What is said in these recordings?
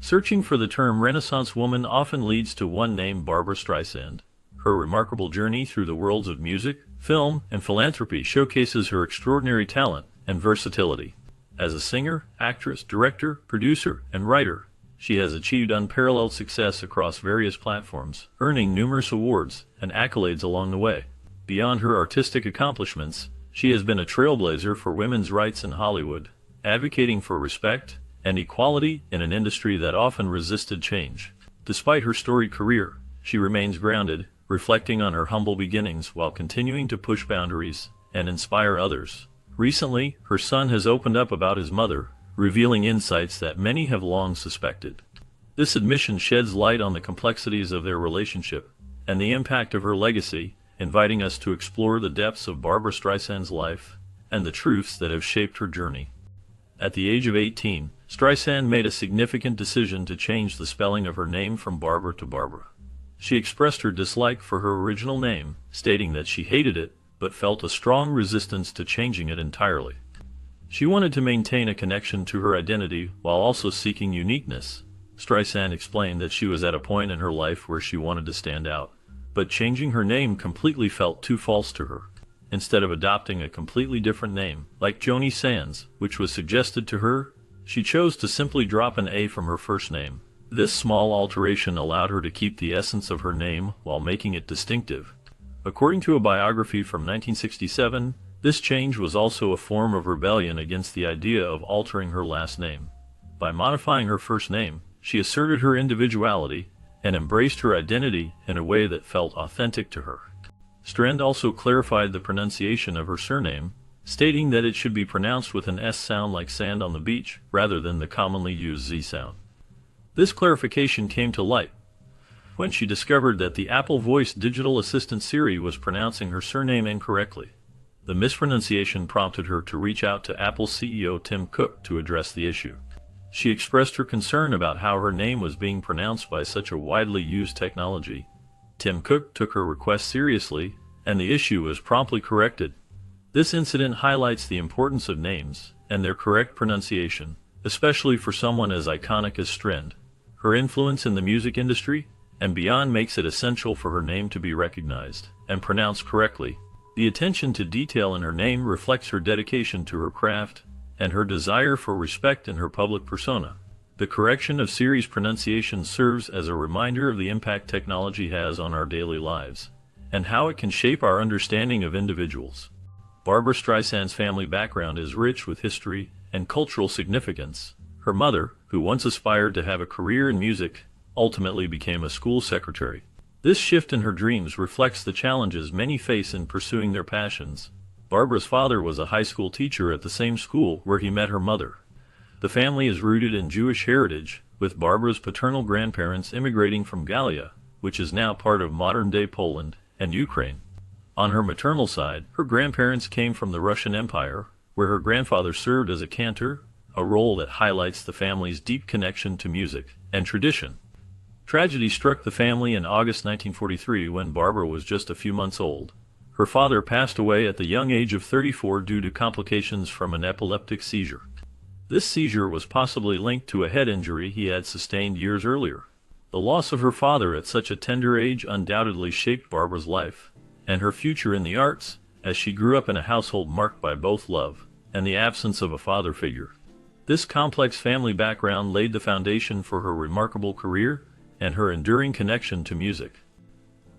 Searching for the term Renaissance woman often leads to one name, Barbra Streisand. Her remarkable journey through the worlds of music, film, and philanthropy showcases her extraordinary talent and versatility. As a singer, actress, director, producer, and writer, she has achieved unparalleled success across various platforms, earning numerous awards and accolades along the way. Beyond her artistic accomplishments, she has been a trailblazer for women's rights in Hollywood, advocating for respect and equality in an industry that often resisted change. Despite her storied career, she remains grounded, reflecting on her humble beginnings while continuing to push boundaries and inspire others. Recently, her son has opened up about his mother, revealing insights that many have long suspected. This admission sheds light on the complexities of their relationship and the impact of her legacy, inviting us to explore the depths of Barbra Streisand's life and the truths that have shaped her journey. At the age of 18, Streisand made a significant decision to change the spelling of her name from Barbra to Barbra. She expressed her dislike for her original name, stating that she hated it, but felt a strong resistance to changing it entirely. She wanted to maintain a connection to her identity while also seeking uniqueness. Streisand explained that she was at a point in her life where she wanted to stand out, but changing her name completely felt too false to her. Instead of adopting a completely different name, like Joni Sands, which was suggested to her, she chose to simply drop an A from her first name. This small alteration allowed her to keep the essence of her name while making it distinctive. According to a biography from 1967, this change was also a form of rebellion against the idea of altering her last name. By modifying her first name, she asserted her individuality and embraced her identity in a way that felt authentic to her. Strand also clarified the pronunciation of her surname, stating that it should be pronounced with an S sound like sand on the beach, rather than the commonly used Z sound. This clarification came to light when she discovered that the Apple Voice digital assistant Siri was pronouncing her surname incorrectly. The mispronunciation prompted her to reach out to Apple CEO Tim Cook to address the issue. She expressed her concern about how her name was being pronounced by such a widely used technology. Tim Cook took her request seriously, and the issue was promptly corrected. This incident highlights the importance of names and their correct pronunciation, especially for someone as iconic as Strand. Her influence in the music industry and beyond makes it essential for her name to be recognized and pronounced correctly. The attention to detail in her name reflects her dedication to her craft and her desire for respect in her public persona. The correction of Siri's pronunciation serves as a reminder of the impact technology has on our daily lives and how it can shape our understanding of individuals. Barbra Streisand's family background is rich with history and cultural significance. Her mother, who once aspired to have a career in music, ultimately became a school secretary. This shift in her dreams reflects the challenges many face in pursuing their passions. Barbra's father was a high school teacher at the same school where he met her mother. The family is rooted in Jewish heritage, with Barbra's paternal grandparents immigrating from Galia, which is now part of modern-day Poland and Ukraine. On her maternal side, her grandparents came from the Russian Empire, where her grandfather served as a cantor, a role that highlights the family's deep connection to music and tradition. Tragedy struck the family in August 1943 when Barbra was just a few months old. Her father passed away at the young age of 34 due to complications from an epileptic seizure. This seizure was possibly linked to a head injury he had sustained years earlier. The loss of her father at such a tender age undoubtedly shaped Barbra's life and her future in the arts, as she grew up in a household marked by both love and the absence of a father figure. This complex family background laid the foundation for her remarkable career and her enduring connection to music.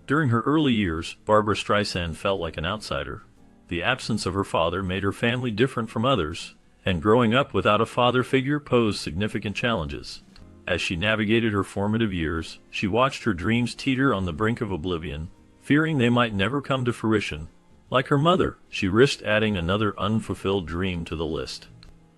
During her early years, Barbra Streisand felt like an outsider. The absence of her father made her family different from others, and growing up without a father figure posed significant challenges. As she navigated her formative years, she watched her dreams teeter on the brink of oblivion, fearing they might never come to fruition. Like her mother, she risked adding another unfulfilled dream to the list.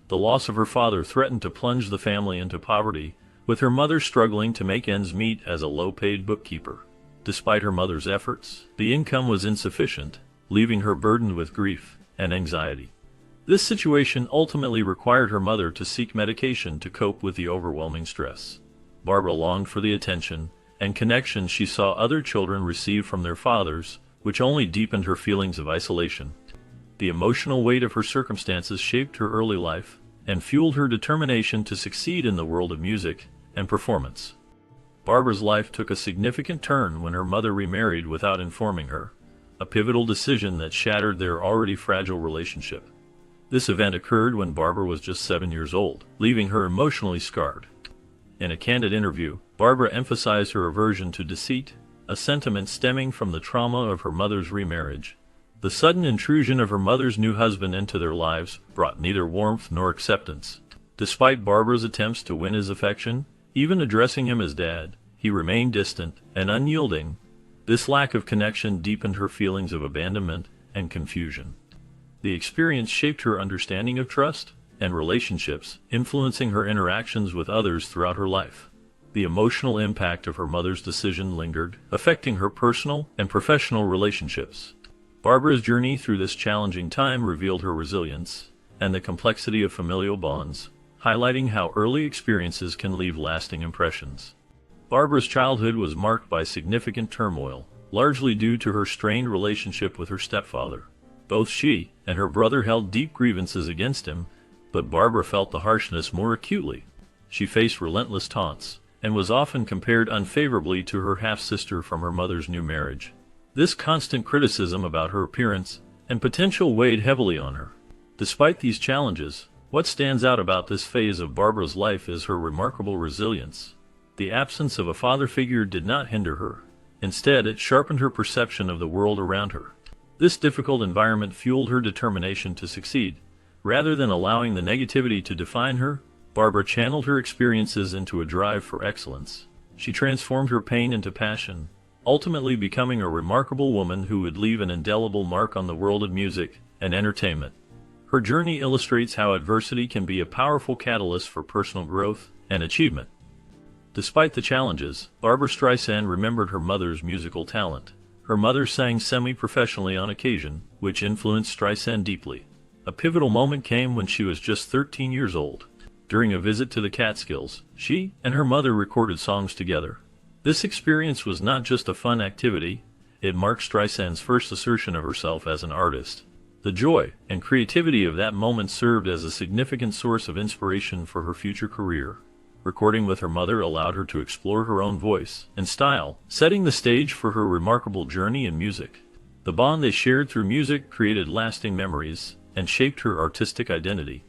The loss of her father threatened to plunge the family into poverty, with her mother struggling to make ends meet as a low-paid bookkeeper. Despite her mother's efforts, the income was insufficient, leaving her burdened with grief and anxiety. This situation ultimately required her mother to seek medication to cope with the overwhelming stress. Barbra longed for the attention and connection she saw other children receive from their fathers, which only deepened her feelings of isolation. The emotional weight of her circumstances shaped her early life and fueled her determination to succeed in the world of music and performance. Barbra's life took a significant turn when her mother remarried without informing her, a pivotal decision that shattered their already fragile relationship. This event occurred when Barbra was just 7 years old, leaving her emotionally scarred. In a candid interview, Barbra emphasized her aversion to deceit, a sentiment stemming from the trauma of her mother's remarriage. The sudden intrusion of her mother's new husband into their lives brought neither warmth nor acceptance. Despite Barbra's attempts to win his affection, even addressing him as Dad, he remained distant and unyielding. This lack of connection deepened her feelings of abandonment and confusion. The experience shaped her understanding of trust and relationships, influencing her interactions with others throughout her life. The emotional impact of her mother's decision lingered, affecting her personal and professional relationships. Barbra's journey through this challenging time revealed her resilience and the complexity of familial bonds, highlighting how early experiences can leave lasting impressions. Barbra's childhood was marked by significant turmoil, largely due to her strained relationship with her stepfather. Both she and her brother held deep grievances against him, but Barbra felt the harshness more acutely. She faced relentless taunts, and was often compared unfavorably to her half-sister from her mother's new marriage. This constant criticism about her appearance and potential weighed heavily on her. Despite these challenges, what stands out about this phase of Barbra's life is her remarkable resilience. The absence of a father figure did not hinder her. Instead, it sharpened her perception of the world around her. This difficult environment fueled her determination to succeed. Rather than allowing the negativity to define her, Barbra channeled her experiences into a drive for excellence. She transformed her pain into passion, ultimately becoming a remarkable woman who would leave an indelible mark on the world of music and entertainment. Her journey illustrates how adversity can be a powerful catalyst for personal growth and achievement. Despite the challenges, Barbra Streisand remembered her mother's musical talent. Her mother sang semi-professionally on occasion, which influenced Streisand deeply. A pivotal moment came when she was just 13 years old. During a visit to the Catskills, she and her mother recorded songs together. This experience was not just a fun activity, it marked Streisand's first assertion of herself as an artist. The joy and creativity of that moment served as a significant source of inspiration for her future career. Recording with her mother allowed her to explore her own voice and style, setting the stage for her remarkable journey in music. The bond they shared through music created lasting memories and shaped her artistic identity.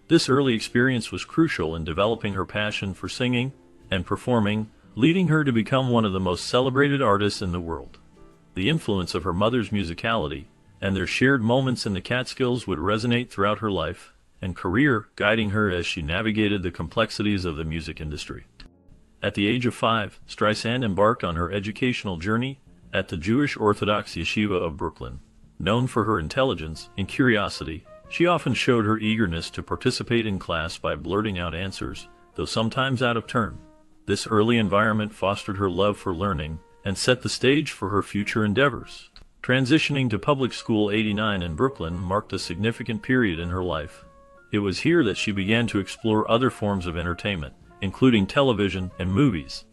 This early experience was crucial in developing her passion for singing and performing, leading her to become one of the most celebrated artists in the world. The influence of her mother's musicality and their shared moments in the Catskills would resonate throughout her life and career, guiding her as she navigated the complexities of the music industry. At the age of 5, Streisand embarked on her educational journey at the Jewish Orthodox Yeshiva of Brooklyn. Known for her intelligence and curiosity, she often showed her eagerness to participate in class by blurting out answers, though sometimes out of turn. This early environment fostered her love for learning and set the stage for her future endeavors. Transitioning to public school '89 in Brooklyn marked a significant period in her life. It was here that she began to explore other forms of entertainment, including television and movies.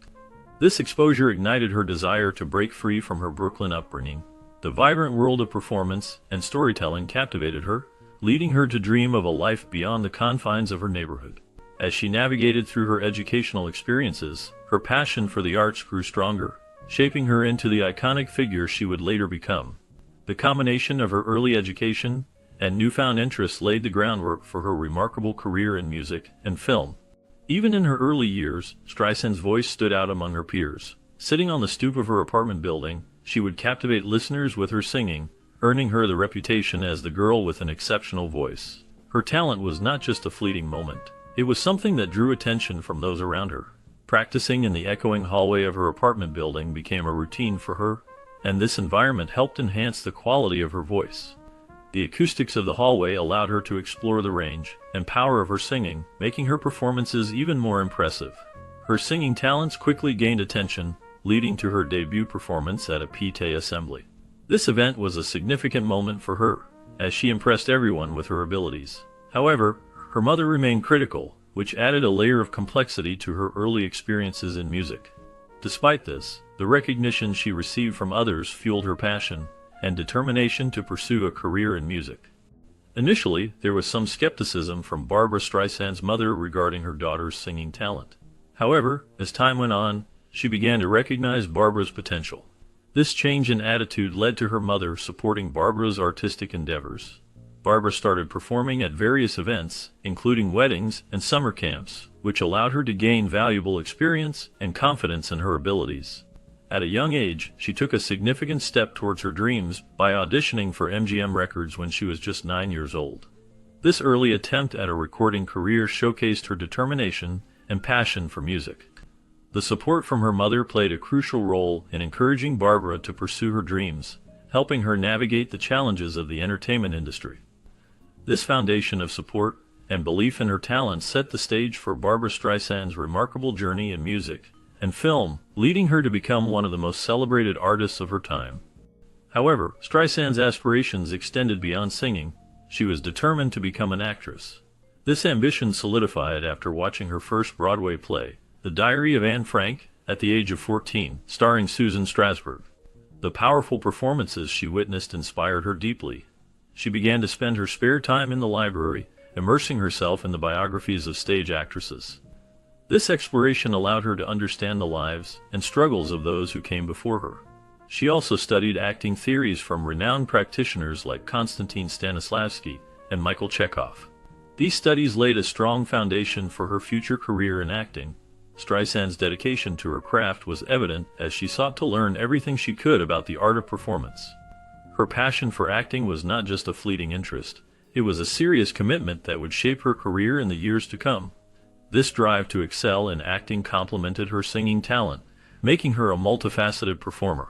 This exposure ignited her desire to break free from her Brooklyn upbringing. The vibrant world of performance and storytelling captivated her, leading her to dream of a life beyond the confines of her neighborhood. As she navigated through her educational experiences, her passion for the arts grew stronger, shaping her into the iconic figure she would later become. The combination of her early education and newfound interests laid the groundwork for her remarkable career in music and film. Even in her early years, Streisand's voice stood out among her peers. Sitting on the stoop of her apartment building, she would captivate listeners with her singing, earning her the reputation as the girl with an exceptional voice. Her talent was not just a fleeting moment. It was something that drew attention from those around her. Practicing in the echoing hallway of her apartment building became a routine for her, and this environment helped enhance the quality of her voice. The acoustics of the hallway allowed her to explore the range and power of her singing, making her performances even more impressive. Her singing talents quickly gained attention, leading to her debut performance at a PTA assembly. This event was a significant moment for her, as she impressed everyone with her abilities. However, her mother remained critical, which added a layer of complexity to her early experiences in music. Despite this, the recognition she received from others fueled her passion and determination to pursue a career in music. Initially, there was some skepticism from Barbra Streisand's mother regarding her daughter's singing talent. However, as time went on, she began to recognize Barbra's potential. This change in attitude led to her mother supporting Barbra's artistic endeavors. Barbra started performing at various events, including weddings and summer camps, which allowed her to gain valuable experience and confidence in her abilities. At a young age, she took a significant step towards her dreams by auditioning for MGM Records when she was just 9 years old. This early attempt at a recording career showcased her determination and passion for music. The support from her mother played a crucial role in encouraging Barbra to pursue her dreams, helping her navigate the challenges of the entertainment industry. This foundation of support and belief in her talent set the stage for Barbra Streisand's remarkable journey in music and film, leading her to become one of the most celebrated artists of her time. However, Streisand's aspirations extended beyond singing. She was determined to become an actress. This ambition solidified after watching her first Broadway play, The Diary of Anne Frank, at the age of 14, starring Susan Strasberg. The powerful performances she witnessed inspired her deeply. She began to spend her spare time in the library, immersing herself in the biographies of stage actresses. This exploration allowed her to understand the lives and struggles of those who came before her. She also studied acting theories from renowned practitioners like Konstantin Stanislavski and Michael Chekhov. These studies laid a strong foundation for her future career in acting. Streisand's dedication to her craft was evident as she sought to learn everything she could about the art of performance. Her passion for acting was not just a fleeting interest, it was a serious commitment that would shape her career in the years to come. This drive to excel in acting complemented her singing talent, making her a multifaceted performer.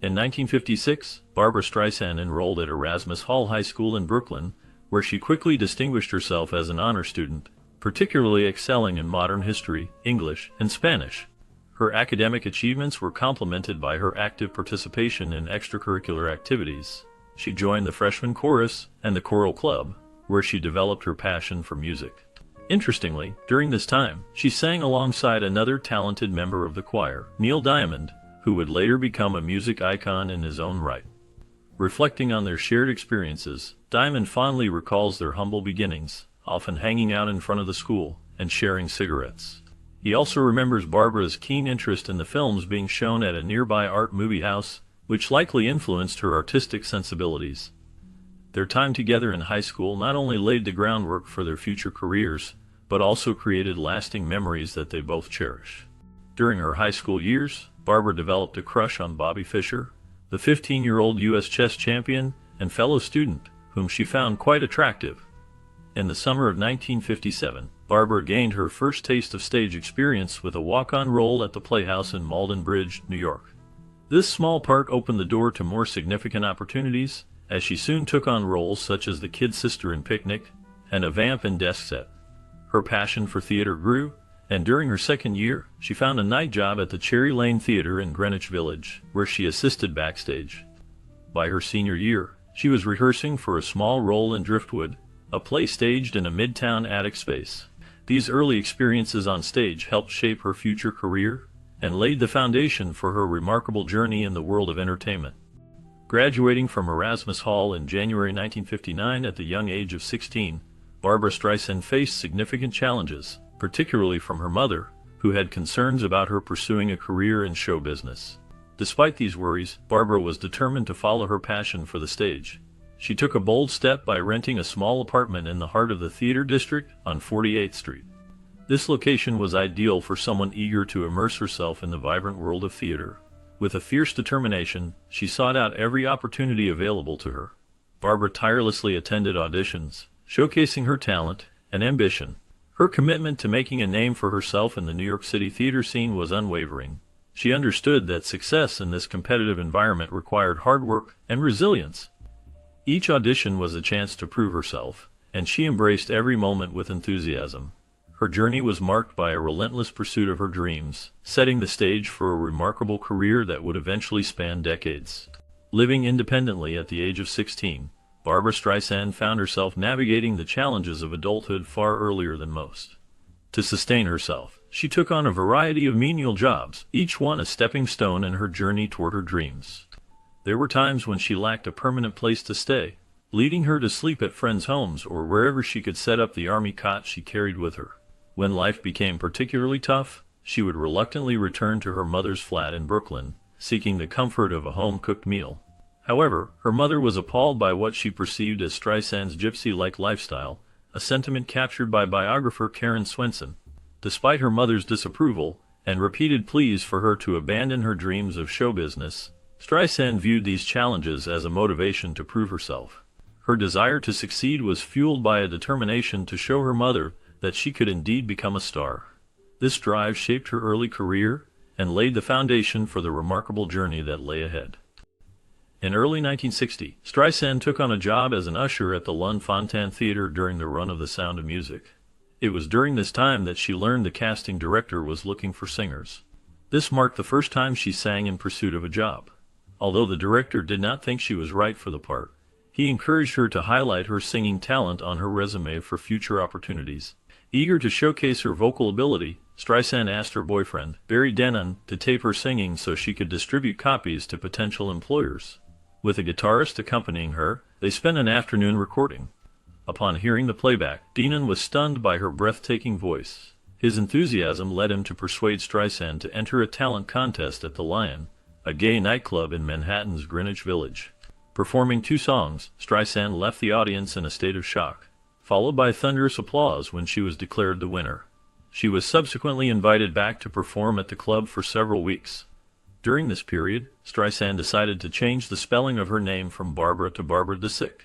In 1956, Barbra Streisand enrolled at Erasmus Hall High School in Brooklyn, where she quickly distinguished herself as an honor student, particularly excelling in modern history, English, and Spanish. Her academic achievements were complemented by her active participation in extracurricular activities. She joined the freshman chorus and the choral club, where she developed her passion for music. Interestingly, during this time, she sang alongside another talented member of the choir, Neil Diamond, who would later become a music icon in his own right. Reflecting on their shared experiences, Diamond fondly recalls their humble beginnings, often hanging out in front of the school and sharing cigarettes. He also remembers Barbra's keen interest in the films being shown at a nearby art movie house, which likely influenced her artistic sensibilities. Their time together in high school not only laid the groundwork for their future careers, but also created lasting memories that they both cherish. During her high school years, Barbra developed a crush on Bobby Fischer, the 15-year-old U.S. chess champion and fellow student, whom she found quite attractive. In the summer of 1957, Barbra gained her first taste of stage experience with a walk-on role at the Playhouse in Malden Bridge, New York. This small part opened the door to more significant opportunities, as she soon took on roles such as the kid sister in Picnic and a vamp in Desk Set. Her passion for theater grew, and during her second year, she found a night job at the Cherry Lane Theater in Greenwich Village, where she assisted backstage. By her senior year, she was rehearsing for a small role in Driftwood, a play staged in a midtown attic space. These early experiences on stage helped shape her future career and laid the foundation for her remarkable journey in the world of entertainment. Graduating from Erasmus Hall in January 1959 at the young age of 16, Barbra Streisand faced significant challenges, particularly from her mother, who had concerns about her pursuing a career in show business. Despite these worries, Barbra was determined to follow her passion for the stage. She took a bold step by renting a small apartment in the heart of the theater district on 48th Street. This location was ideal for someone eager to immerse herself in the vibrant world of theater. With a fierce determination, she sought out every opportunity available to her. Barbra tirelessly attended auditions, showcasing her talent and ambition. Her commitment to making a name for herself in the New York City theater scene was unwavering. She understood that success in this competitive environment required hard work and resilience. Each audition was a chance to prove herself, and she embraced every moment with enthusiasm. Her journey was marked by a relentless pursuit of her dreams, setting the stage for a remarkable career that would eventually span decades. Living independently at the age of 16, Barbra Streisand found herself navigating the challenges of adulthood far earlier than most. To sustain herself, she took on a variety of menial jobs, each one a stepping stone in her journey toward her dreams. There were times when she lacked a permanent place to stay, leading her to sleep at friends' homes or wherever she could set up the army cot she carried with her. When life became particularly tough, she would reluctantly return to her mother's flat in Brooklyn, seeking the comfort of a home-cooked meal. However, her mother was appalled by what she perceived as Streisand's gypsy-like lifestyle, a sentiment captured by biographer Karen Swenson. Despite her mother's disapproval, and repeated pleas for her to abandon her dreams of show business, Streisand viewed these challenges as a motivation to prove herself. Her desire to succeed was fueled by a determination to show her mother that she could indeed become a star. This drive shaped her early career and laid the foundation for the remarkable journey that lay ahead. In early 1960, Streisand took on a job as an usher at the Lunt-Fontanne Theater during the run of The Sound of Music. It was during this time that she learned the casting director was looking for singers. This marked the first time she sang in pursuit of a job. Although the director did not think she was right for the part, he encouraged her to highlight her singing talent on her resume for future opportunities. Eager to showcase her vocal ability, Streisand asked her boyfriend, Barry Denon, to tape her singing so she could distribute copies to potential employers. With a guitarist accompanying her, they spent an afternoon recording. Upon hearing the playback, Denon was stunned by her breathtaking voice. His enthusiasm led him to persuade Streisand to enter a talent contest at the Lion, a gay nightclub in Manhattan's Greenwich Village. Performing 2 songs, Streisand left the audience in a state of shock, followed by thunderous applause when she was declared the winner. She was subsequently invited back to perform at the club for several weeks. During this period, Streisand decided to change the spelling of her name from Barbra to Barbara DeSick.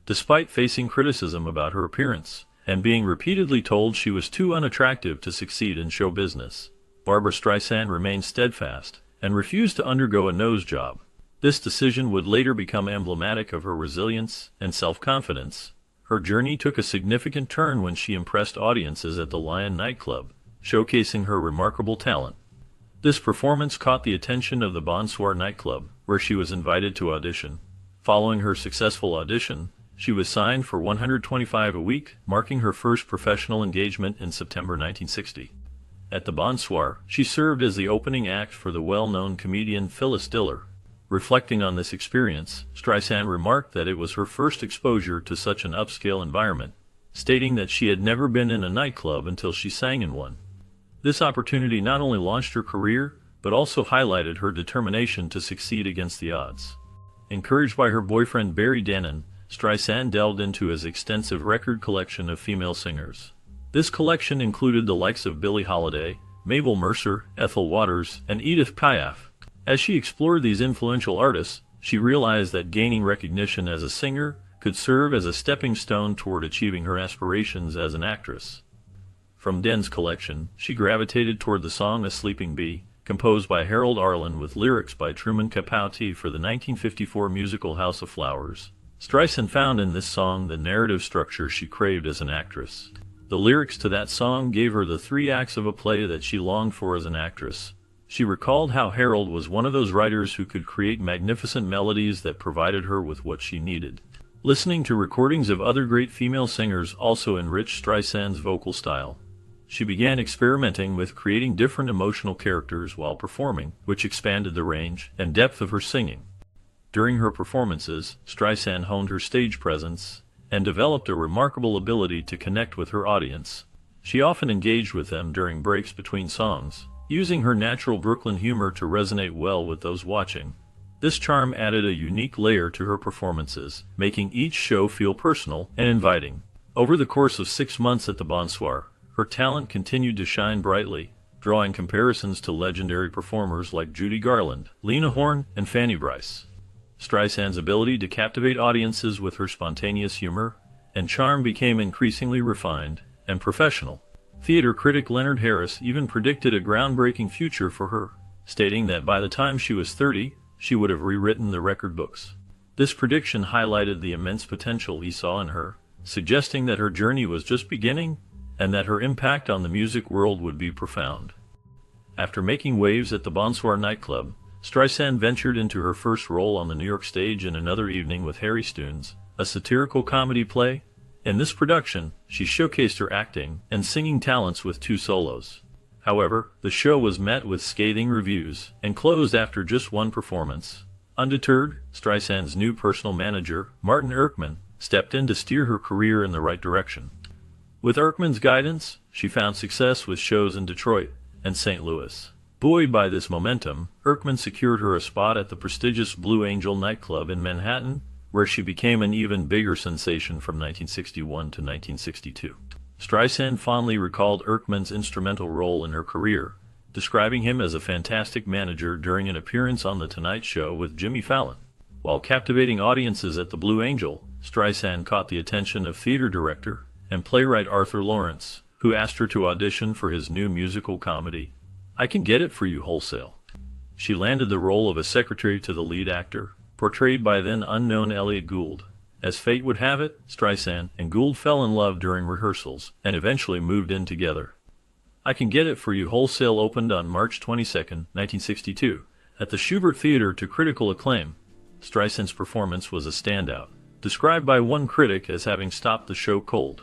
Despite facing criticism about her appearance, and being repeatedly told she was too unattractive to succeed in show business, Barbra Streisand remained steadfast and refused to undergo a nose job. This decision would later become emblematic of her resilience and self-confidence. Her journey took a significant turn when she impressed audiences at the Lion nightclub, showcasing her remarkable talent. This performance caught the attention of the Bonsoir nightclub, where she was invited to audition. Following her successful audition, she was signed for $125 a week, marking her first professional engagement in September 1960. At the Bonsoir, she served as the opening act for the well-known comedian Phyllis Diller. Reflecting on this experience, Streisand remarked that it was her first exposure to such an upscale environment, stating that she had never been in a nightclub until she sang in one. This opportunity not only launched her career, but also highlighted her determination to succeed against the odds. Encouraged by her boyfriend Barry Denon, Streisand delved into his extensive record collection of female singers. This collection included the likes of Billie Holiday, Mabel Mercer, Ethel Waters, and Edith Piaf. As she explored these influential artists, she realized that gaining recognition as a singer could serve as a stepping stone toward achieving her aspirations as an actress. From Den's collection, she gravitated toward the song A Sleeping Bee, composed by Harold Arlen with lyrics by Truman Capote for the 1954 musical House of Flowers. Streisand found in this song the narrative structure she craved as an actress. The lyrics to that song gave her the 3 acts of a play that she longed for as an actress. She recalled how Harold was one of those writers who could create magnificent melodies that provided her with what she needed. Listening to recordings of other great female singers also enriched Streisand's vocal style. She began experimenting with creating different emotional characters while performing, which expanded the range and depth of her singing. During her performances, Streisand honed her stage presence and developed a remarkable ability to connect with her audience. She often engaged with them during breaks between songs, using her natural Brooklyn humor to resonate well with those watching. This charm added a unique layer to her performances, making each show feel personal and inviting. Over the course of 6 months at the Bonsoir, her talent continued to shine brightly, drawing comparisons to legendary performers like Judy Garland, Lena Horne, and Fanny Brice. Streisand's ability to captivate audiences with her spontaneous humor and charm became increasingly refined and professional. Theater critic Leonard Harris even predicted a groundbreaking future for her, stating that by the time she was 30, she would have rewritten the record books. This prediction highlighted the immense potential he saw in her, suggesting that her journey was just beginning and that her impact on the music world would be profound. After making waves at the Bonsoir nightclub, Streisand ventured into her first role on the New York stage in Another Evening with Harry Stoons, a satirical comedy play. In this production, she showcased her acting and singing talents with 2 solos. However, the show was met with scathing reviews and closed after just 1 performance. Undeterred, Streisand's new personal manager, Martin Erckman, stepped in to steer her career in the right direction. With Erkman's guidance, she found success with shows in Detroit and St. Louis. Buoyed by this momentum, Erkman secured her a spot at the prestigious Blue Angel nightclub in Manhattan, where she became an even bigger sensation from 1961 to 1962. Streisand fondly recalled Erkman's instrumental role in her career, describing him as a fantastic manager during an appearance on The Tonight Show with Jimmy Fallon. While captivating audiences at the Blue Angel, Streisand caught the attention of theater director and playwright Arthur Lawrence, who asked her to audition for his new musical comedy, I Can Get It For You Wholesale. She landed the role of a secretary to the lead actor, portrayed by then unknown Elliott Gould. As fate would have it, Streisand and Gould fell in love during rehearsals and eventually moved in together. I Can Get It For You Wholesale opened on March 22, 1962, at the Schubert Theater to critical acclaim. Streisand's performance was a standout, described by one critic as having stopped the show cold.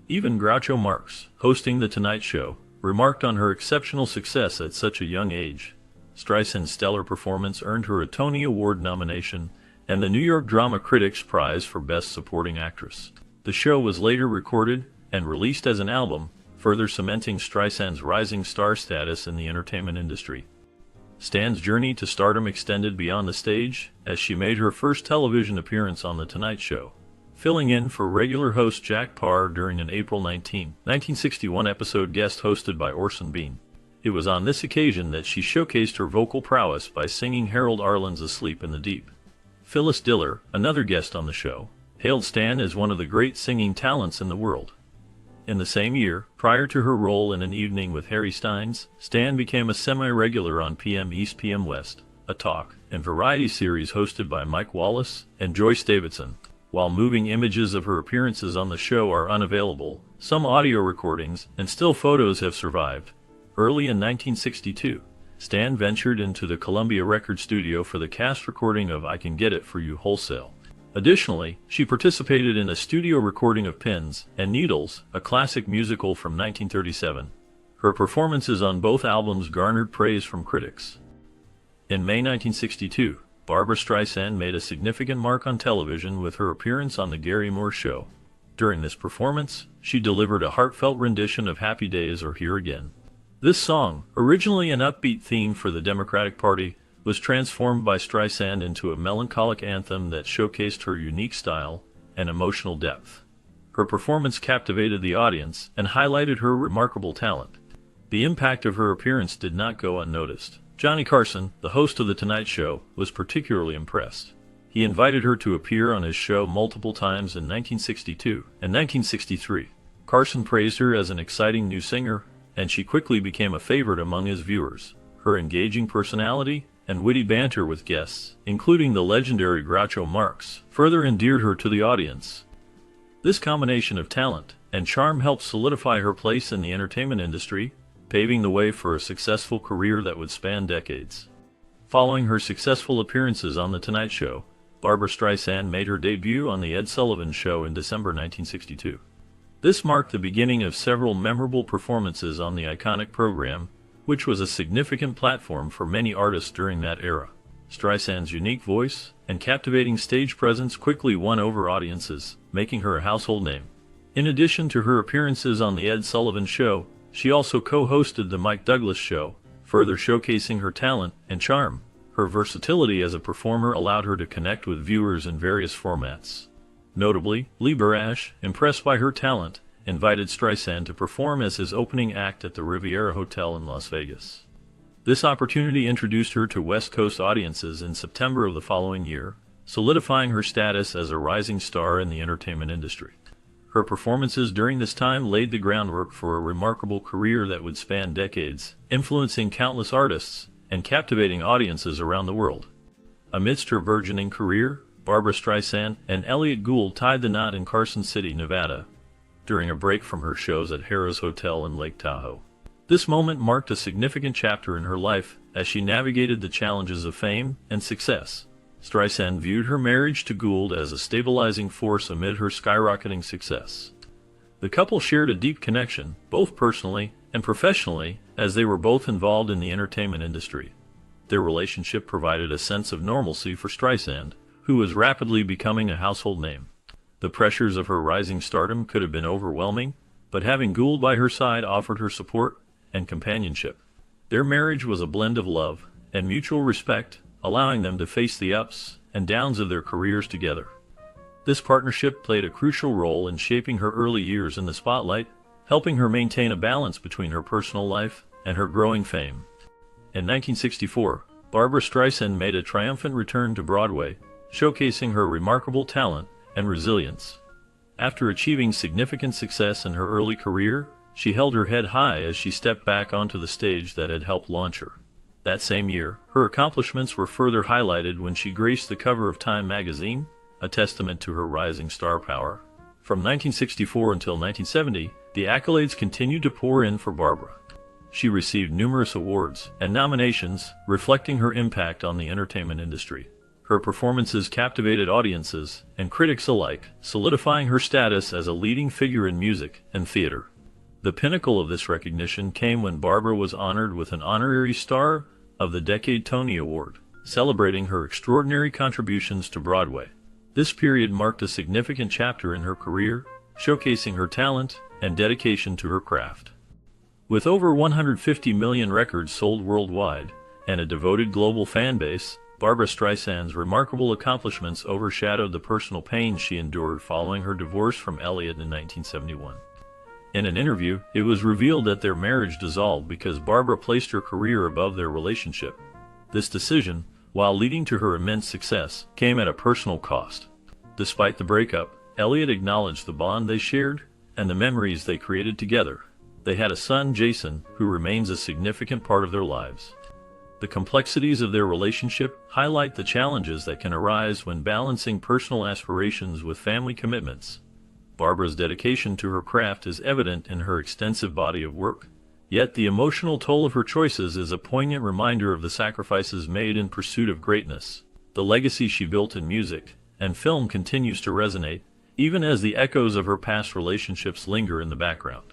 Even Groucho Marx, hosting The Tonight Show, remarked on her exceptional success at such a young age. Streisand's stellar performance earned her a Tony Award nomination and the New York Drama Critics Prize for Best Supporting Actress. The show was later recorded and released as an album, further cementing Streisand's rising star status in the entertainment industry. Stan's journey to stardom extended beyond the stage, as she made her first television appearance on The Tonight Show, filling in for regular host Jack Paar during an April 19, 1961 episode guest hosted by Orson Bean. It was on this occasion that she showcased her vocal prowess by singing Harold Arlen's Asleep in the Deep. Phyllis Diller, another guest on the show, hailed Stan as one of the great singing talents in the world. In the same year, prior to her role in An Evening with Harry Stynes, Stan became a semi-regular on PM East PM West, a talk and variety series hosted by Mike Wallace and Joyce Davidson. While moving images of her appearances on the show are unavailable, some audio recordings and still photos have survived. Early in 1962, Stan ventured into the Columbia Record studio for the cast recording of I Can Get It For You Wholesale. Additionally, she participated in a studio recording of Pins and Needles, a classic musical from 1937. Her performances on both albums garnered praise from critics. In May 1962, Barbra Streisand made a significant mark on television with her appearance on The Gary Moore Show. During this performance, she delivered a heartfelt rendition of Happy Days or Here Again. This song, originally an upbeat theme for the Democratic Party, was transformed by Streisand into a melancholic anthem that showcased her unique style and emotional depth. Her performance captivated the audience and highlighted her remarkable talent. The impact of her appearance did not go unnoticed. Johnny Carson, the host of The Tonight Show, was particularly impressed. He invited her to appear on his show multiple times in 1962 and 1963. Carson praised her as an exciting new singer, and she quickly became a favorite among his viewers. Her engaging personality and witty banter with guests, including the legendary Groucho Marx, further endeared her to the audience. This combination of talent and charm helped solidify her place in the entertainment industry, paving the way for a successful career that would span decades. Following her successful appearances on The Tonight Show, Barbra Streisand made her debut on The Ed Sullivan Show in December 1962. This marked the beginning of several memorable performances on the iconic program, which was a significant platform for many artists during that era. Streisand's unique voice and captivating stage presence quickly won over audiences, making her a household name. In addition to her appearances on The Ed Sullivan Show, she also co-hosted The Mike Douglas Show, further showcasing her talent and charm. Her versatility as a performer allowed her to connect with viewers in various formats. Notably, Lee Barash, impressed by her talent, invited Streisand to perform as his opening act at the Riviera Hotel in Las Vegas. This opportunity introduced her to West Coast audiences in September of the following year, solidifying her status as a rising star in the entertainment industry. Her performances during this time laid the groundwork for a remarkable career that would span decades, influencing countless artists and captivating audiences around the world. Amidst her burgeoning career, Barbra Streisand and Elliott Gould tied the knot in Carson City, Nevada, during a break from her shows at Harrah's Hotel in Lake Tahoe. This moment marked a significant chapter in her life as she navigated the challenges of fame and success. Streisand viewed her marriage to Gould as a stabilizing force amid her skyrocketing success. The couple shared a deep connection, both personally and professionally, as they were both involved in the entertainment industry. Their relationship provided a sense of normalcy for Streisand, who was rapidly becoming a household name. The pressures of her rising stardom could have been overwhelming, but having Gould by her side offered her support and companionship. Their marriage was a blend of love and mutual respect, allowing them to face the ups and downs of their careers together. This partnership played a crucial role in shaping her early years in the spotlight, helping her maintain a balance between her personal life and her growing fame. In 1964, Barbra Streisand made a triumphant return to Broadway, showcasing her remarkable talent and resilience. After achieving significant success in her early career, she held her head high as she stepped back onto the stage that had helped launch her. That same year, her accomplishments were further highlighted when she graced the cover of Time magazine, a testament to her rising star power. From 1964 until 1970, the accolades continued to pour in for Barbra. She received numerous awards and nominations, reflecting her impact on the entertainment industry. Her performances captivated audiences and critics alike, solidifying her status as a leading figure in music and theater. The pinnacle of this recognition came when Barbra was honored with an honorary Star of the Decade Tony Award, celebrating her extraordinary contributions to Broadway. This period marked a significant chapter in her career, showcasing her talent and dedication to her craft. With over 150 million records sold worldwide and a devoted global fan base, Barbra Streisand's remarkable accomplishments overshadowed the personal pain she endured following her divorce from Elliot in 1971. In an interview, it was revealed that their marriage dissolved because Barbra placed her career above their relationship. This decision, while leading to her immense success, came at a personal cost. Despite the breakup, Elliot acknowledged the bond they shared and the memories they created together. They had a son, Jason, who remains a significant part of their lives. The complexities of their relationship highlight the challenges that can arise when balancing personal aspirations with family commitments. Barbra's dedication to her craft is evident in her extensive body of work, yet the emotional toll of her choices is a poignant reminder of the sacrifices made in pursuit of greatness. The legacy she built in music and film continues to resonate, even as the echoes of her past relationships linger in the background.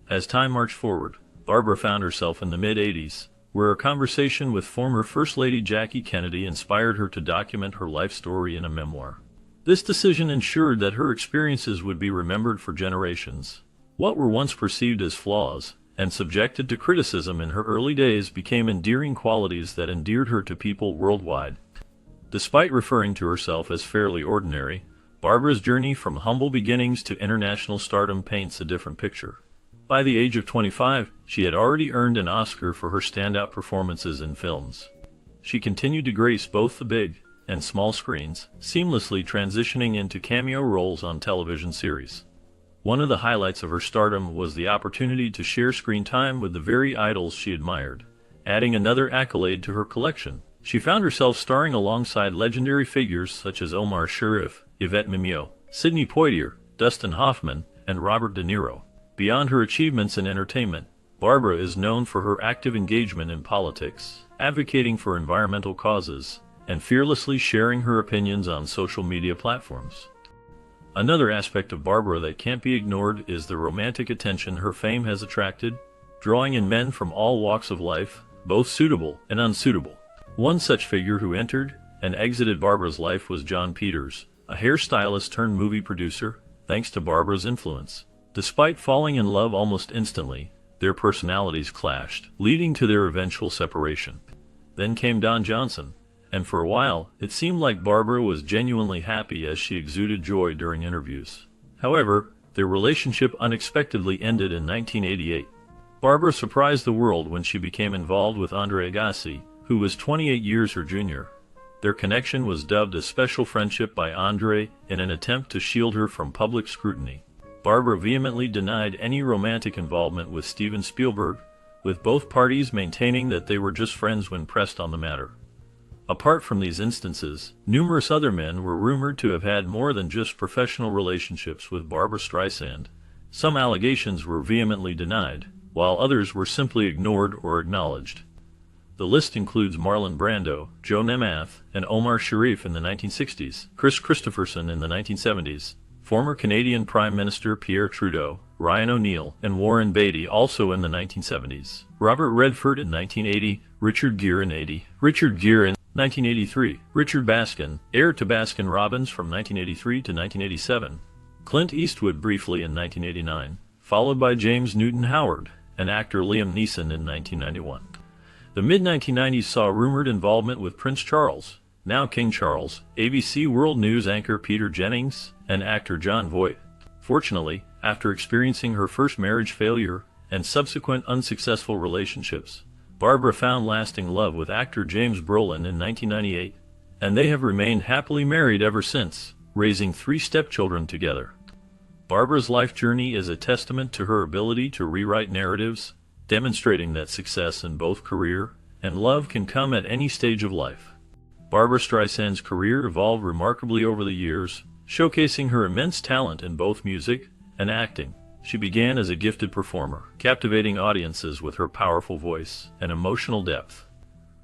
As time marched forward, Barbra found herself in the mid-80s, where a conversation with former First Lady Jackie Kennedy inspired her to document her life story in a memoir. This decision ensured that her experiences would be remembered for generations. What were once perceived as flaws and subjected to criticism in her early days became endearing qualities that endeared her to people worldwide. Despite referring to herself as fairly ordinary, Barbra's journey from humble beginnings to international stardom paints a different picture. By the age of 25, she had already earned an Oscar for her standout performances in films. She continued to grace both the big and small screens, seamlessly transitioning into cameo roles on television series. One of the highlights of her stardom was the opportunity to share screen time with the very idols she admired, adding another accolade to her collection. She found herself starring alongside legendary figures such as Omar Sharif, Yvette Mimieux, Sidney Poitier, Dustin Hoffman, and Robert De Niro. Beyond her achievements in entertainment, Barbra is known for her active engagement in politics, advocating for environmental causes, and fearlessly sharing her opinions on social media platforms. Another aspect of Barbra that can't be ignored is the romantic attention her fame has attracted, drawing in men from all walks of life, both suitable and unsuitable. One such figure who entered and exited Barbra's life was John Peters, a hairstylist turned movie producer, thanks to Barbra's influence. Despite falling in love almost instantly, their personalities clashed, leading to their eventual separation. Then came Don Johnson, and for a while, it seemed like Barbra was genuinely happy as she exuded joy during interviews. However, their relationship unexpectedly ended in 1988. Barbra surprised the world when she became involved with Andre Agassi, who was 28 years her junior. Their connection was dubbed a special friendship by Andre in an attempt to shield her from public scrutiny. Barbra vehemently denied any romantic involvement with Steven Spielberg, with both parties maintaining that they were just friends when pressed on the matter. Apart from these instances, numerous other men were rumored to have had more than just professional relationships with Barbra Streisand. Some allegations were vehemently denied, while others were simply ignored or acknowledged. The list includes Marlon Brando, Joe Namath, and Omar Sharif in the 1960s, Chris Christopherson in the 1970s, former Canadian Prime Minister Pierre Trudeau, Ryan O'Neill, and Warren Beatty also in the 1970s, Robert Redford in 1980, Richard Gere in 1983, Richard Baskin, heir to Baskin-Robbins from 1983 to 1987, Clint Eastwood briefly in 1989, followed by James Newton Howard and actor Liam Neeson in 1991. The mid-1990s saw rumored involvement with Prince Charles, now King Charles, ABC World News anchor Peter Jennings, and actor Jon Voight. Fortunately, after experiencing her first marriage failure and subsequent unsuccessful relationships, Barbra found lasting love with actor James Brolin in 1998, and they have remained happily married ever since, raising 3 stepchildren together. Barbra's life journey is a testament to her ability to rewrite narratives, demonstrating that success in both career and love can come at any stage of life. Barbra Streisand's career evolved remarkably over the years, showcasing her immense talent in both music and acting. She began as a gifted performer, captivating audiences with her powerful voice and emotional depth.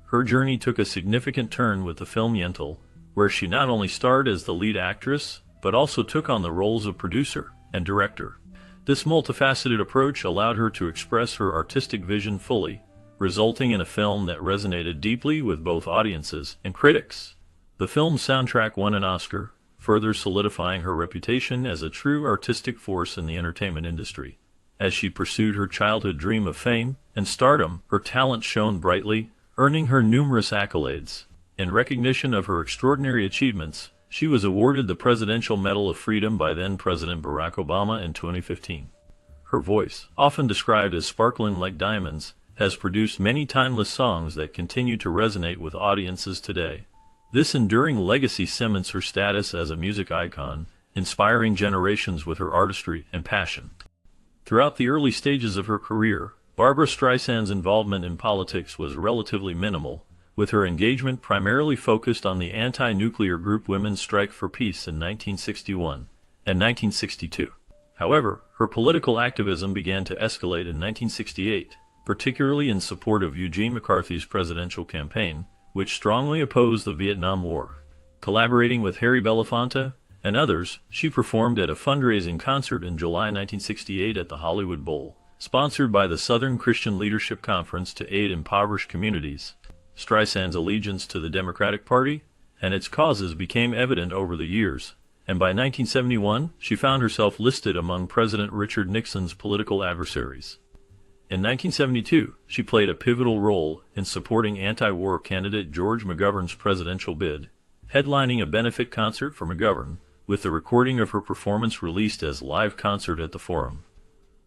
Her journey took a significant turn with the film Yentl, where she not only starred as the lead actress, but also took on the roles of producer and director. This multifaceted approach allowed her to express her artistic vision fully, resulting in a film that resonated deeply with both audiences and critics. The film's soundtrack won an Oscar, further solidifying her reputation as a true artistic force in the entertainment industry. As she pursued her childhood dream of fame and stardom, her talent shone brightly, earning her numerous accolades. In recognition of her extraordinary achievements, she was awarded the Presidential Medal of Freedom by then-President Barack Obama in 2015. Her voice, often described as sparkling like diamonds, has produced many timeless songs that continue to resonate with audiences today. This enduring legacy cements her status as a music icon, inspiring generations with her artistry and passion. Throughout the early stages of her career, Barbra Streisand's involvement in politics was relatively minimal, with her engagement primarily focused on the anti-nuclear group Women's Strike for Peace in 1961 and 1962. However, her political activism began to escalate in 1968, particularly in support of Eugene McCarthy's presidential campaign, which strongly opposed the Vietnam War. Collaborating with Harry Belafonte and others, she performed at a fundraising concert in July 1968 at the Hollywood Bowl, sponsored by the Southern Christian Leadership Conference to aid impoverished communities. Streisand's allegiance to the Democratic Party and its causes became evident over the years, and by 1971 she found herself listed among President Richard Nixon's political adversaries. In 1972, she played a pivotal role in supporting anti-war candidate George McGovern's presidential bid, headlining a benefit concert for McGovern, with the recording of her performance released as live concert at the Forum.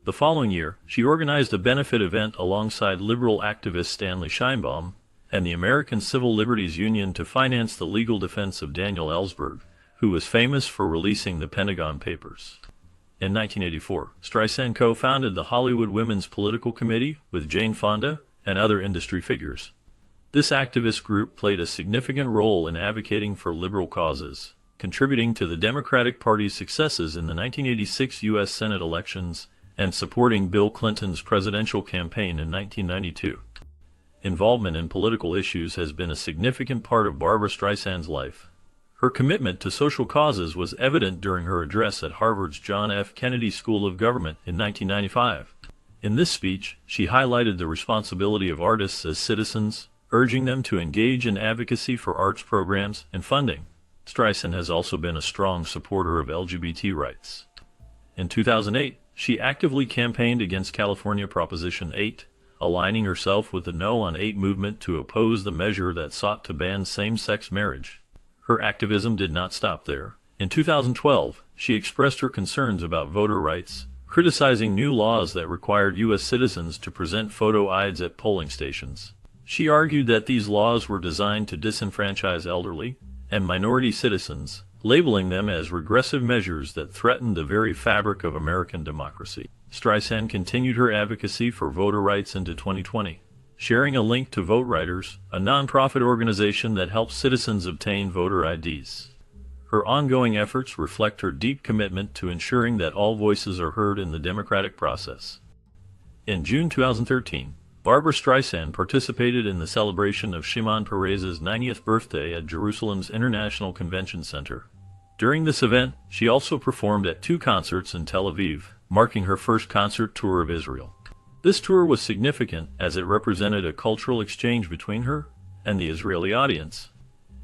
The following year, she organized a benefit event alongside liberal activist Stanley Scheinbaum and the American Civil Liberties Union to finance the legal defense of Daniel Ellsberg, who was famous for releasing the Pentagon Papers. In 1984, Streisand co-founded the Hollywood Women's Political Committee with Jane Fonda and other industry figures. This activist group played a significant role in advocating for liberal causes, contributing to the Democratic Party's successes in the 1986 U.S. Senate elections and supporting Bill Clinton's presidential campaign in 1992. Involvement in political issues has been a significant part of Barbra Streisand's life. Her commitment to social causes was evident during her address at Harvard's John F. Kennedy School of Government in 1995. In this speech, she highlighted the responsibility of artists as citizens, urging them to engage in advocacy for arts programs and funding. Streisand has also been a strong supporter of LGBT rights. In 2008, she actively campaigned against California Proposition 8, aligning herself with the No on 8 movement to oppose the measure that sought to ban same-sex marriage. Her activism did not stop there. In 2012, she expressed her concerns about voter rights, criticizing new laws that required U.S. citizens to present photo IDs at polling stations. She argued that these laws were designed to disenfranchise elderly and minority citizens, labeling them as regressive measures that threatened the very fabric of American democracy. Streisand continued her advocacy for voter rights into 2020, sharing a link to Vote Riders, a nonprofit organization that helps citizens obtain voter IDs. Her ongoing efforts reflect her deep commitment to ensuring that all voices are heard in the democratic process. In June 2013, Barbra Streisand participated in the celebration of Shimon Peres's 90th birthday at Jerusalem's International Convention Center. During this event, she also performed at 2 concerts in Tel Aviv, marking her first concert tour of Israel. This tour was significant as it represented a cultural exchange between her and the Israeli audience.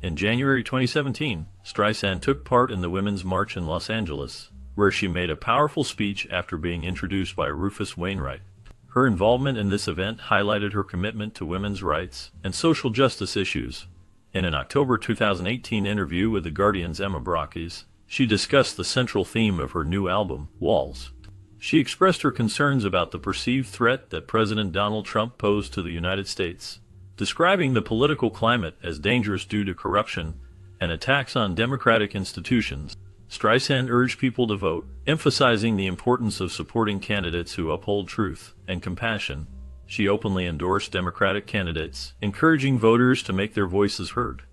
In January 2017, Streisand took part in the Women's March in Los Angeles, where she made a powerful speech after being introduced by Rufus Wainwright. Her involvement in this event highlighted her commitment to women's rights and social justice issues. In an October 2018 interview with The Guardian's Emma Brockes, she discussed the central theme of her new album, Walls. She expressed her concerns about the perceived threat that President Donald Trump posed to the United States, describing the political climate as dangerous due to corruption and attacks on democratic institutions. Streisand urged people to vote, emphasizing the importance of supporting candidates who uphold truth and compassion. She openly endorsed Democratic candidates, encouraging voters to make their voices heard.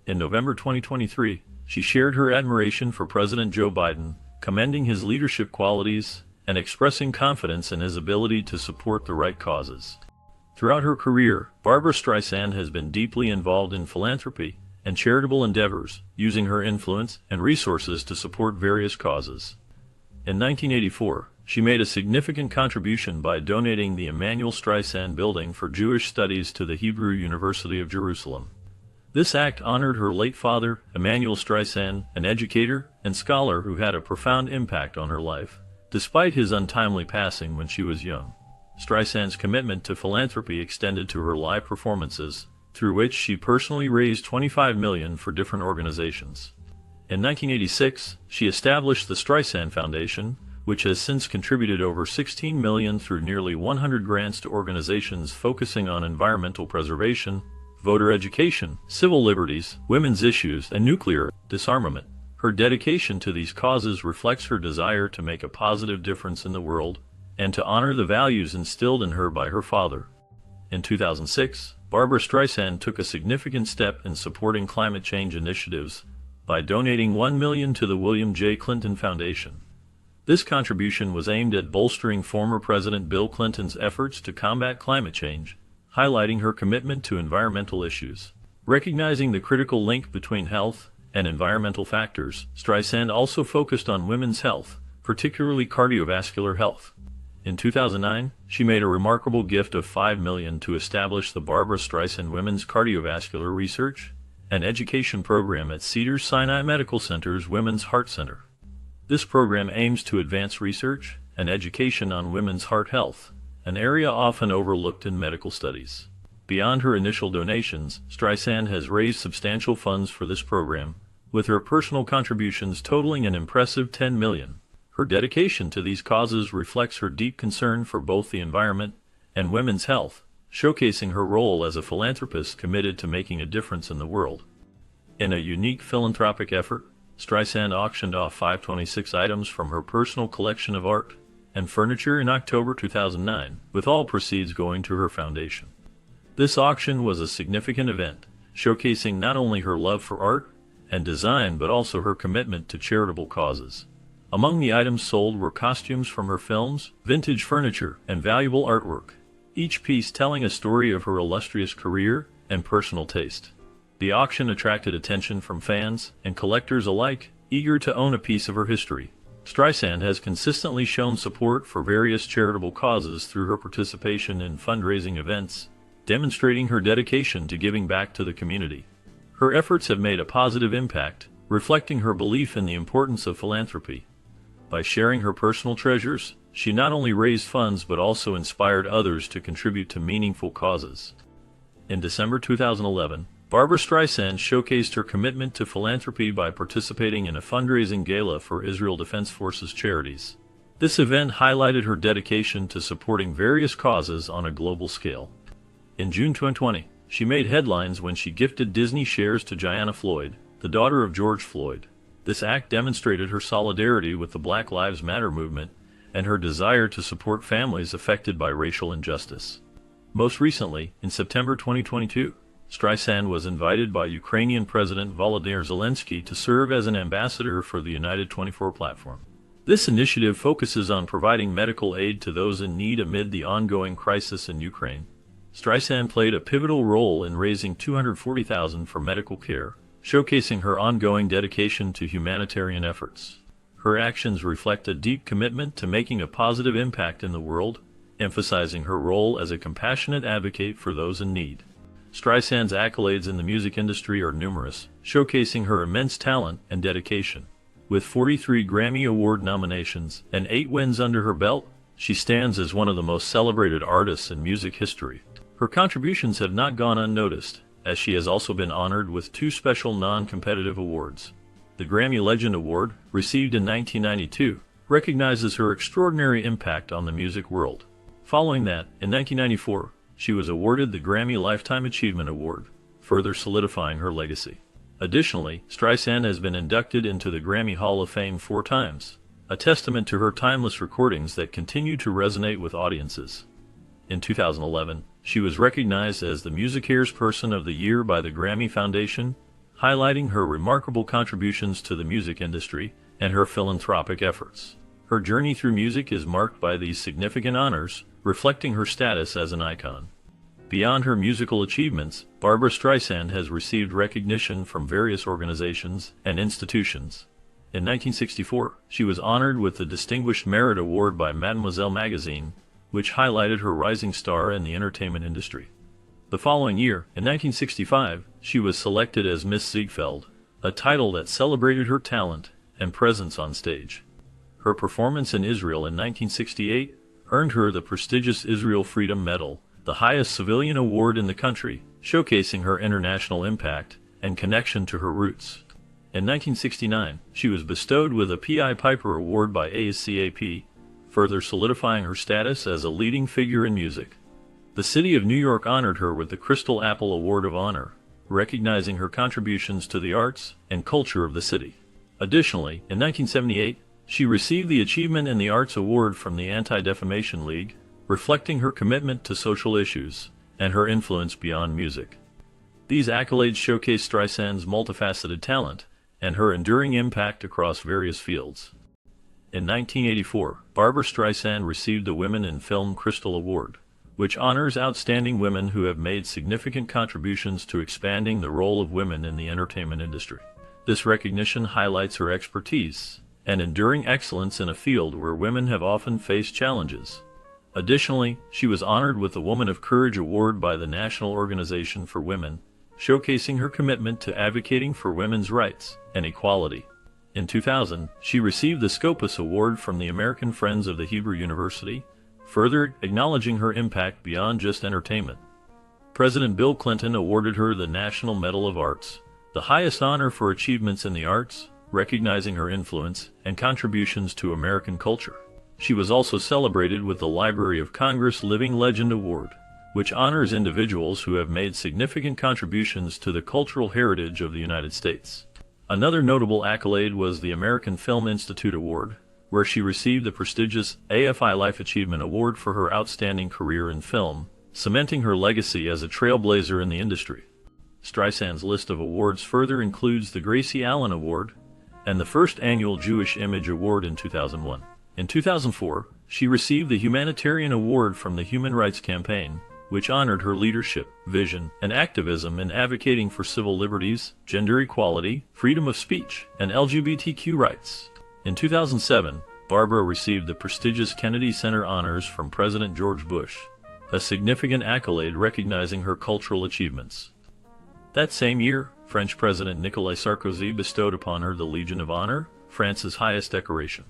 In November 2023, she shared her admiration for President Joe Biden, commending his leadership qualities and expressing confidence in his ability to support the right causes. Throughout her career, Barbra Streisand has been deeply involved in philanthropy and charitable endeavors, using her influence and resources to support various causes. In 1984, she made a significant contribution by donating the Emanuel Streisand Building for Jewish Studies to the Hebrew University of Jerusalem. This act honored her late father, Emanuel Streisand, an educator and scholar who had a profound impact on her life, despite his untimely passing when she was young. Streisand's commitment to philanthropy extended to her live performances, through which she personally raised $25 million for different organizations. In 1986, she established the Streisand Foundation, which has since contributed over $16 million through nearly 100 grants to organizations focusing on environmental preservation, voter education, civil liberties, women's issues, and nuclear disarmament. Her dedication to these causes reflects her desire to make a positive difference in the world and to honor the values instilled in her by her father. In 2006, Barbra Streisand took a significant step in supporting climate change initiatives by donating $1 million to the William J. Clinton Foundation. This contribution was aimed at bolstering former President Bill Clinton's efforts to combat climate change, highlighting her commitment to environmental issues. Recognizing the critical link between health and environmental factors, Streisand also focused on women's health, particularly cardiovascular health. In 2009, she made a remarkable gift of $5 million to establish the Barbra Streisand Women's Cardiovascular Research and Education Program at Cedars-Sinai Medical Center's Women's Heart Center. This program aims to advance research and education on women's heart health, an area often overlooked in medical studies. Beyond her initial donations, Streisand has raised substantial funds for this program, with her personal contributions totaling an impressive $10 million. Her dedication to these causes reflects her deep concern for both the environment and women's health, showcasing her role as a philanthropist committed to making a difference in the world. In a unique philanthropic effort, Streisand auctioned off 526 items from her personal collection of art and furniture in October 2009, with all proceeds going to her foundation. This auction was a significant event, showcasing not only her love for art and design but also her commitment to charitable causes. Among the items sold were costumes from her films, vintage furniture, and valuable artwork, each piece telling a story of her illustrious career and personal taste. The auction attracted attention from fans and collectors alike, eager to own a piece of her history. Streisand has consistently shown support for various charitable causes through her participation in fundraising events, demonstrating her dedication to giving back to the community. Her efforts have made a positive impact, reflecting her belief in the importance of philanthropy. By sharing her personal treasures, she not only raised funds but also inspired others to contribute to meaningful causes. In December 2011, Barbra Streisand showcased her commitment to philanthropy by participating in a fundraising gala for Israel Defense Forces charities. This event highlighted her dedication to supporting various causes on a global scale. In June 2020, she made headlines when she gifted Disney shares to Gianna Floyd, the daughter of George Floyd. This act demonstrated her solidarity with the Black Lives Matter movement and her desire to support families affected by racial injustice. Most recently, in September 2022, Streisand was invited by Ukrainian President Volodymyr Zelensky to serve as an ambassador for the United 24 platform. This initiative focuses on providing medical aid to those in need amid the ongoing crisis in Ukraine. Streisand played a pivotal role in raising $240,000 for medical care, showcasing her ongoing dedication to humanitarian efforts. Her actions reflect a deep commitment to making a positive impact in the world, emphasizing her role as a compassionate advocate for those in need. Streisand's accolades in the music industry are numerous, showcasing her immense talent and dedication. With 43 Grammy Award nominations and 8 wins under her belt, she stands as one of the most celebrated artists in music history. Her contributions have not gone unnoticed, as she has also been honored with 2 special non-competitive awards. The Grammy Legend Award, received in 1992, recognizes her extraordinary impact on the music world. Following that, in 1994, she was awarded the Grammy Lifetime Achievement Award, further solidifying her legacy. Additionally, Streisand has been inducted into the Grammy Hall of Fame 4 times, a testament to her timeless recordings that continue to resonate with audiences. In 2011, she was recognized as the Musicares Person of the Year by the Grammy Foundation, highlighting her remarkable contributions to the music industry and her philanthropic efforts. Her journey through music is marked by these significant honors, reflecting her status as an icon. Beyond her musical achievements, Barbra Streisand has received recognition from various organizations and institutions. In 1964, she was honored with the Distinguished Merit Award by Mademoiselle magazine, which highlighted her rising star in the entertainment industry. The following year, in 1965, she was selected as Miss Ziegfeld, a title that celebrated her talent and presence on stage. Her performance in Israel in 1968 earned her the prestigious Israel Freedom Medal, the highest civilian award in the country, showcasing her international impact and connection to her roots. In 1969, she was bestowed with a P.I. Piper Award by ASCAP, further solidifying her status as a leading figure in music. The city of New York honored her with the Crystal Apple Award of Honor, recognizing her contributions to the arts and culture of the city. Additionally, in 1978, she received the Achievement in the Arts Award from the Anti-Defamation League, reflecting her commitment to social issues and her influence beyond music. These accolades showcase Streisand's multifaceted talent and her enduring impact across various fields. In 1984, Barbra Streisand received the Women in Film Crystal Award, which honors outstanding women who have made significant contributions to expanding the role of women in the entertainment industry. This recognition highlights her expertise and enduring excellence in a field where women have often faced challenges. Additionally, she was honored with the Woman of Courage Award by the National Organization for Women, showcasing her commitment to advocating for women's rights and equality. In 2000, she received the Scopus Award from the American Friends of the Hebrew University, further acknowledging her impact beyond just entertainment. President Bill Clinton awarded her the National Medal of Arts, the highest honor for achievements in the arts, recognizing her influence and contributions to American culture. She was also celebrated with the Library of Congress Living Legend Award, which honors individuals who have made significant contributions to the cultural heritage of the United States. Another notable accolade was the American Film Institute Award, where she received the prestigious AFI Life Achievement Award for her outstanding career in film, cementing her legacy as a trailblazer in the industry. Streisand's list of awards further includes the Gracie Allen Award and the first annual Jewish Image Award in 2001. In 2004, she received the Humanitarian Award from the Human Rights Campaign, which honored her leadership, vision, and activism in advocating for civil liberties, gender equality, freedom of speech, and LGBTQ rights. In 2007, Barbra received the prestigious Kennedy Center honors from President George Bush, a significant accolade recognizing her cultural achievements. That same year, French President Nicolas Sarkozy bestowed upon her the Legion of Honor, France's highest decoration.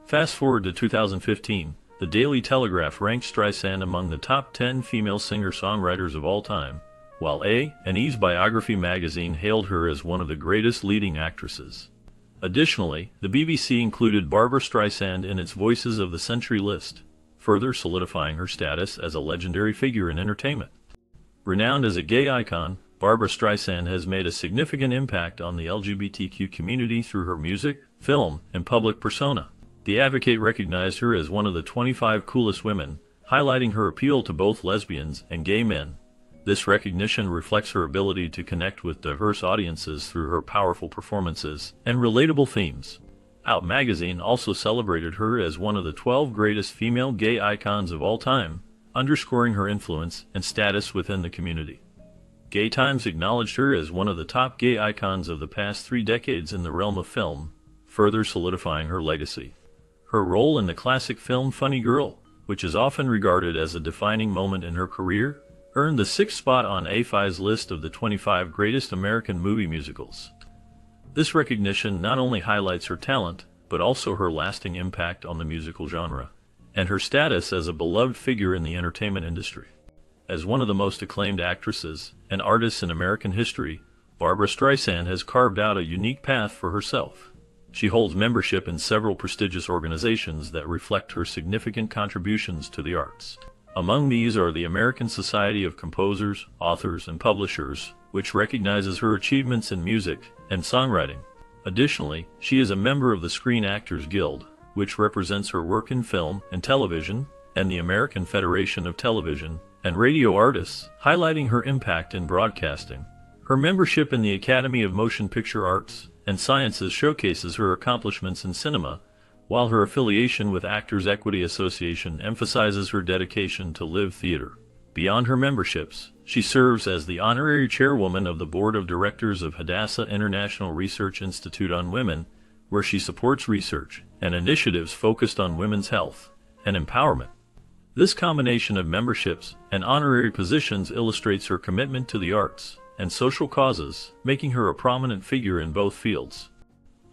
Fast forward to 2015, the Daily Telegraph ranked Streisand among the top 10 female singer-songwriters of all time, while A&E's Biography magazine hailed her as one of the greatest leading actresses. Additionally, the BBC included Barbra Streisand in its Voices of the Century list, further solidifying her status as a legendary figure in entertainment. Renowned as a gay icon, Barbra Streisand has made a significant impact on the LGBTQ community through her music, film, and public persona. The Advocate recognized her as one of the 25 coolest women, highlighting her appeal to both lesbians and gay men. This recognition reflects her ability to connect with diverse audiences through her powerful performances and relatable themes. Out magazine also celebrated her as one of the 12 greatest female gay icons of all time, underscoring her influence and status within the community. Gay Times acknowledged her as one of the top gay icons of the past 3 decades in the realm of film, further solidifying her legacy. Her role in the classic film Funny Girl, which is often regarded as a defining moment in her career, earned the 6th spot on AFI's list of the 25 greatest American movie musicals. This recognition not only highlights her talent, but also her lasting impact on the musical genre, and her status as a beloved figure in the entertainment industry. As one of the most acclaimed actresses and artists in American history, Barbra Streisand has carved out a unique path for herself. She holds membership in several prestigious organizations that reflect her significant contributions to the arts. Among these are the American Society of Composers, Authors, and Publishers, which recognizes her achievements in music and songwriting. Additionally, she is a member of the Screen Actors Guild, which represents her work in film and television, and the American Federation of Television and Radio Artists, highlighting her impact in broadcasting. Her membership in the Academy of Motion Picture Arts and Sciences showcases her accomplishments in cinema, while her affiliation with Actors Equity Association emphasizes her dedication to live theater. Beyond her memberships, she serves as the honorary chairwoman of the Board of Directors of Hadassah International Research Institute on Women, where she supports research and initiatives focused on women's health and empowerment. This combination of memberships and honorary positions illustrates her commitment to the arts and social causes, making her a prominent figure in both fields.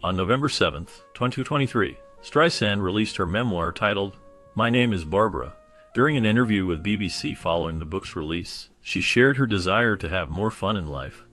On November 7, 2023, Streisand released her memoir titled, My Name is Barbra. During an interview with BBC following the book's release, she shared her desire to have more fun in life.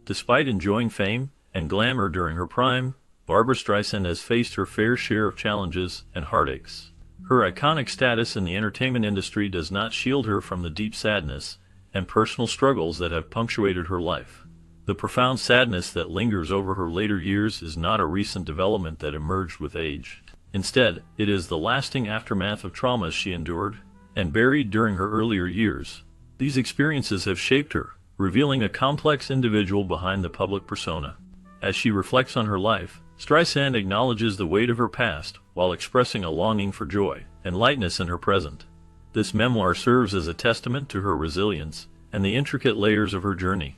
Despite enjoying fame and glamour during her prime, Barbra Streisand has faced her fair share of challenges and heartaches. Her iconic status in the entertainment industry does not shield her from the deep sadness and personal struggles that have punctuated her life. The profound sadness that lingers over her later years is not a recent development that emerged with age. Instead, it is the lasting aftermath of traumas she endured and buried during her earlier years. These experiences have shaped her, revealing a complex individual behind the public persona. As she reflects on her life, Streisand acknowledges the weight of her past while expressing a longing for joy and lightness in her present. This memoir serves as a testament to her resilience and the intricate layers of her journey.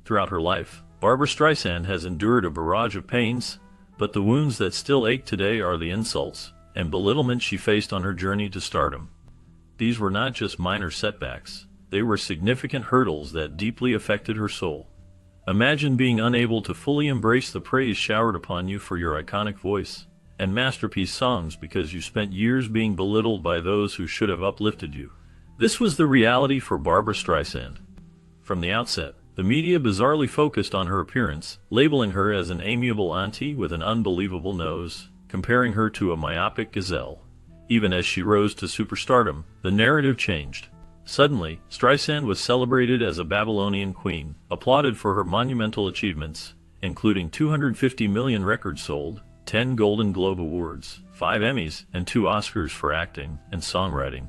Throughout her life, Barbra Streisand has endured a barrage of pains, but the wounds that still ache today are the insults and belittlement she faced on her journey to stardom. These were not just minor setbacks, they were significant hurdles that deeply affected her soul. Imagine being unable to fully embrace the praise showered upon you for your iconic voice and masterpiece songs because you spent years being belittled by those who should have uplifted you. This was the reality for Barbra Streisand. From the outset, the media bizarrely focused on her appearance, labeling her as an amiable auntie with an unbelievable nose, comparing her to a myopic gazelle. Even as she rose to superstardom, the narrative changed. Suddenly, Streisand was celebrated as a Babylonian queen, applauded for her monumental achievements, including 250 million records sold, 10 Golden Globe Awards, 5 Emmys, and 2 Oscars for acting and songwriting.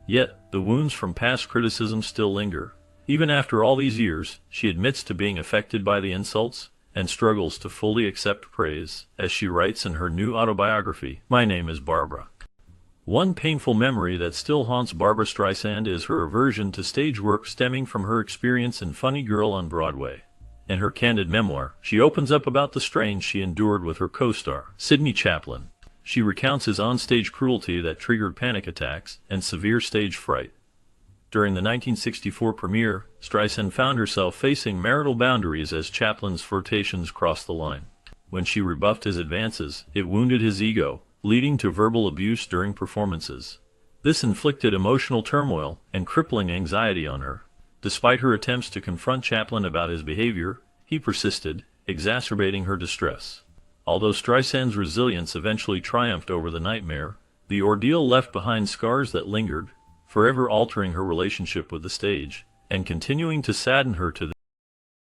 Yet, the wounds from past criticism still linger. Even after all these years, she admits to being affected by the insults and struggles to fully accept praise, as she writes in her new autobiography, My Name is Barbra. One painful memory that still haunts Barbra Streisand is her aversion to stage work stemming from her experience in Funny Girl on Broadway. In her candid memoir, she opens up about the strain she endured with her co-star, Sidney Chaplin. She recounts his onstage cruelty that triggered panic attacks and severe stage fright. During the 1964 premiere, Streisand found herself facing marital boundaries as Chaplin's flirtations crossed the line. When she rebuffed his advances, it wounded his ego, leading to verbal abuse during performances. This inflicted emotional turmoil and crippling anxiety on her. Despite her attempts to confront Chaplin about his behavior, he persisted, exacerbating her distress. Although Streisand's resilience eventually triumphed over the nightmare, the ordeal left behind scars that lingered, forever altering her relationship with the stage and continuing to sadden her to